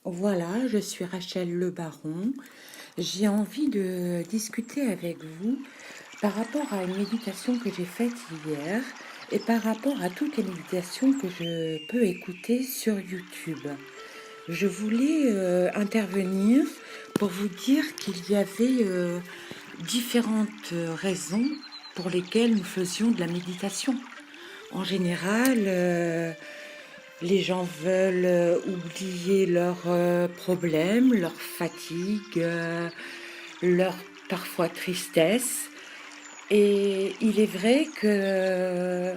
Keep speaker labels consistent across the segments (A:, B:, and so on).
A: Voilà, je suis Rachel Le Baron. J'ai envie de discuter avec vous par rapport à une méditation que j'ai faite hier et par rapport à toutes les méditations que je peux écouter sur YouTube. Je voulais intervenir pour vous dire qu'il y avait différentes raisons pour lesquelles nous faisions de la méditation. En général, les gens veulent oublier leurs problèmes, leur fatigue, leur parfois tristesse. Et il est vrai que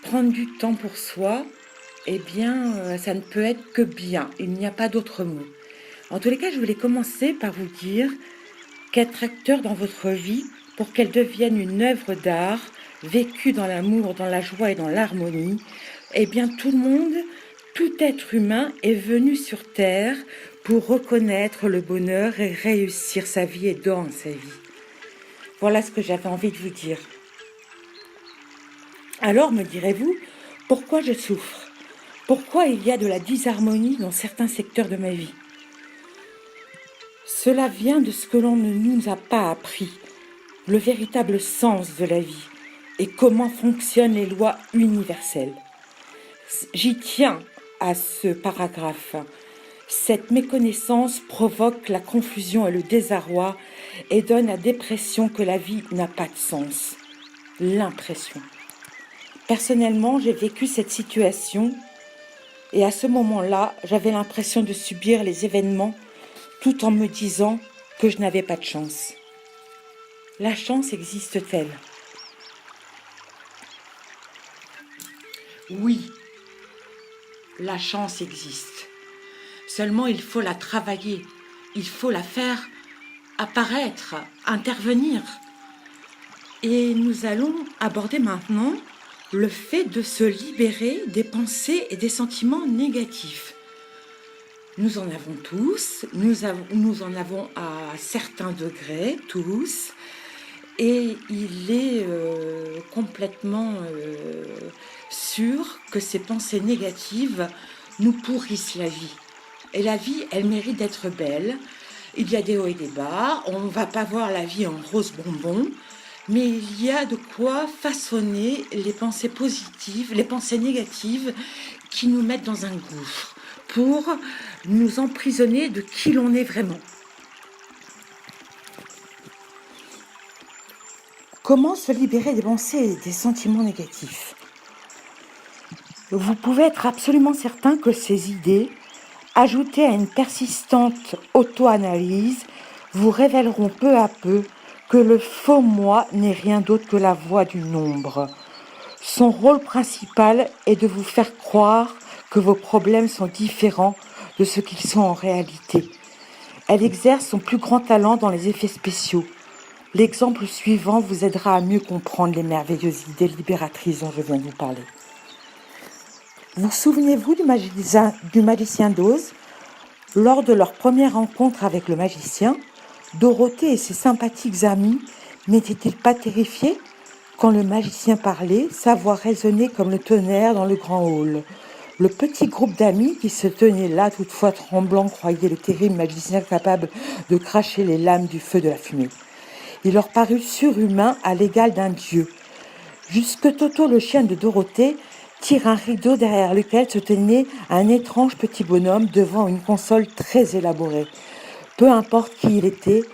A: prendre du temps pour soi, eh bien, ça ne peut être que bien. Il n'y a pas d'autre mot. En tous les cas, je voulais commencer par vous dire qu'être acteur dans votre vie, pour qu'elle devienne une œuvre d'art, vécue dans l'amour, dans la joie et dans l'harmonie, eh bien tout le monde, tout être humain est venu sur Terre pour reconnaître le bonheur et réussir sa vie et dans sa vie. Voilà ce que j'avais envie de vous dire. Alors me direz-vous, pourquoi je souffre? Pourquoi il y a de la disharmonie dans certains secteurs de ma vie? Cela vient de ce que l'on ne nous a pas appris, le véritable sens de la vie et comment fonctionnent les lois universelles. J'y tiens à ce paragraphe. Cette méconnaissance provoque la confusion et le désarroi et donne la dépression que la vie n'a pas de sens. L'impression. Personnellement, j'ai vécu cette situation et à ce moment-là, j'avais l'impression de subir les événements tout en me disant que je n'avais pas de chance. La chance existe-t-elle? Oui, la chance existe. Seulement, il faut la travailler, il faut la faire apparaître, intervenir. Et nous allons aborder maintenant le fait de se libérer des pensées et des sentiments négatifs. Nous en avons tous, nous en avons à certains degrés, tous, et il est complètement sûr que ces pensées négatives nous pourrissent la vie. Et la vie, elle mérite d'être belle. Il y a des hauts et des bas, on ne va pas voir la vie en rose bonbon, mais il y a de quoi façonner les pensées positives, les pensées négatives qui nous mettent dans un gouffre pour nous emprisonner de qui l'on est vraiment. Comment se libérer des pensées et des sentiments négatifs? Vous pouvez être absolument certain que ces idées, ajoutées à une persistante auto-analyse, vous révéleront peu à peu que le faux moi n'est rien d'autre que la voix du nombre. Son rôle principal est de vous faire croire que vos problèmes sont différents de ce qu'ils sont en réalité. Elle exerce son plus grand talent dans les effets spéciaux. L'exemple suivant vous aidera à mieux comprendre les merveilleuses idées libératrices dont je viens de vous parler. Vous souvenez-vous du magicien d'Oz? Lors de leur première rencontre avec le magicien, Dorothée et ses sympathiques amis n'étaient-ils pas terrifiés? Quand le magicien parlait, sa voix résonnait comme le tonnerre dans le grand hall. Le petit groupe d'amis qui se tenait là, toutefois tremblant, croyait le terrible magicien capable de cracher les lames du feu de la fumée. Il leur parut surhumain à l'égal d'un dieu. Jusque Toto, le chien de Dorothée, tire un rideau derrière lequel se tenait un étrange petit bonhomme devant une console très élaborée. Peu importe qui il était,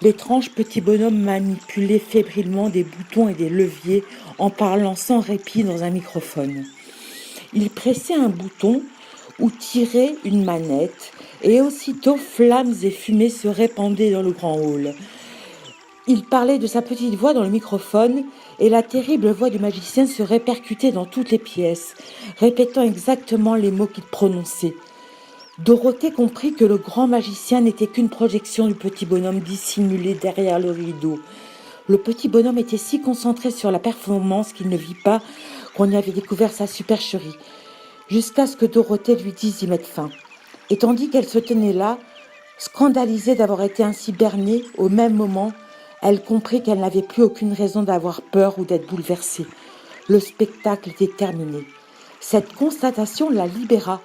A: l'étrange petit bonhomme manipulait fébrilement des boutons et des leviers en parlant sans répit dans un microphone. Il pressait un bouton ou tirait une manette et aussitôt flammes et fumées se répandaient dans le grand hall. Il parlait de sa petite voix dans le microphone et la terrible voix du magicien se répercutait dans toutes les pièces, répétant exactement les mots qu'il prononçait. Dorothée comprit que le grand magicien n'était qu'une projection du petit bonhomme dissimulé derrière le rideau. Le petit bonhomme était si concentré sur la performance qu'il ne vit pas qu'on y avait découvert sa supercherie, jusqu'à ce que Dorothée lui dise d'y mettre fin. Et tandis qu'elle se tenait là, scandalisée d'avoir été ainsi bernée, au même moment, elle comprit qu'elle n'avait plus aucune raison d'avoir peur ou d'être bouleversée. Le spectacle était terminé. Cette constatation la libéra.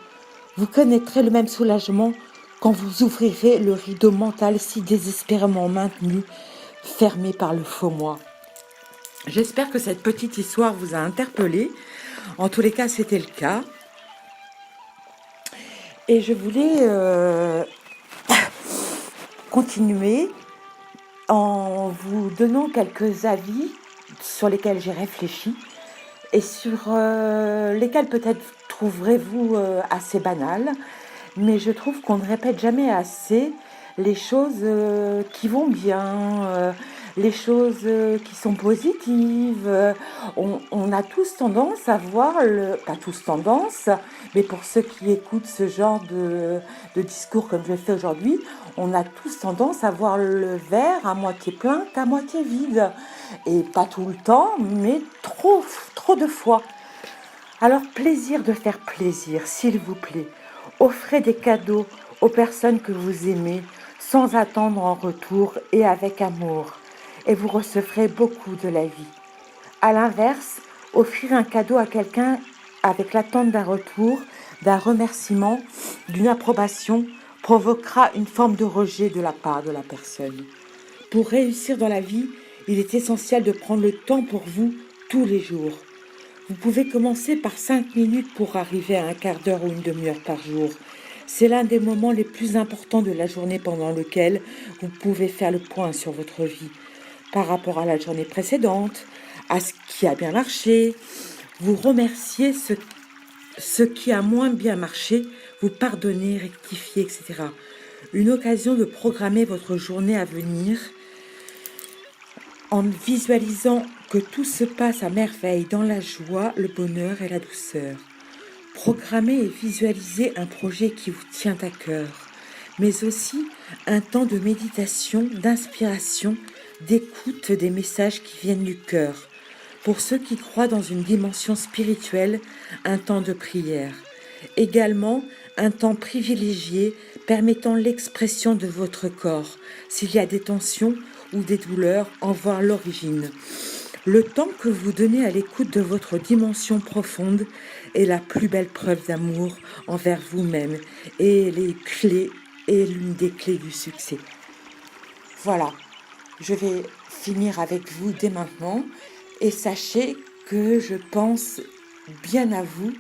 A: Vous connaîtrez le même soulagement quand vous ouvrirez le rideau mental si désespérément maintenu, fermé par le faux moi. J'espère que cette petite histoire vous a interpellé. En tous les cas, c'était le cas. Et je voulais continuer en vous donnant quelques avis sur lesquels j'ai réfléchi et sur lesquels peut-être trouverez-vous assez banals, mais je trouve qu'on ne répète jamais assez les choses qui vont bien, les choses qui sont positives. On a tous tendance à voir, pas tous tendance, mais pour ceux qui écoutent ce genre de discours comme je le fais aujourd'hui, on a tous tendance à voir le verre à moitié plein qu'à moitié vide. Et pas tout le temps, mais trop de fois. Alors, plaisir de faire plaisir, s'il vous plaît. Offrez des cadeaux aux personnes que vous aimez, sans attendre en retour et avec amour. Et vous recevrez beaucoup de la vie. À l'inverse, offrir un cadeau à quelqu'un avec l'attente d'un retour, d'un remerciement, d'une approbation, provoquera une forme de rejet de la part de la personne. Pour réussir dans la vie, il est essentiel de prendre le temps pour vous tous les jours. Vous pouvez commencer par 5 minutes pour arriver à un quart d'heure ou une demi-heure par jour. C'est l'un des moments les plus importants de la journée pendant lequel vous pouvez faire le point sur votre vie par rapport à la journée précédente, à ce qui a bien marché, vous remercier ce qui a moins bien marché, vous pardonner, rectifier, etc. Une occasion de programmer votre journée à venir en visualisant que tout se passe à merveille dans la joie, le bonheur et la douceur. Programmez et visualisez un projet qui vous tient à cœur, mais aussi un temps de méditation, d'inspiration, d'écoute des messages qui viennent du cœur. Pour ceux qui croient dans une dimension spirituelle, un temps de prière. Également, un temps privilégié permettant l'expression de votre corps, s'il y a des tensions ou des douleurs, en voir l'origine. Le temps que vous donnez à l'écoute de votre dimension profonde est la plus belle preuve d'amour envers vous-même et l'une des clés du succès. Voilà, je vais finir avec vous dès maintenant et sachez que je pense bien à vous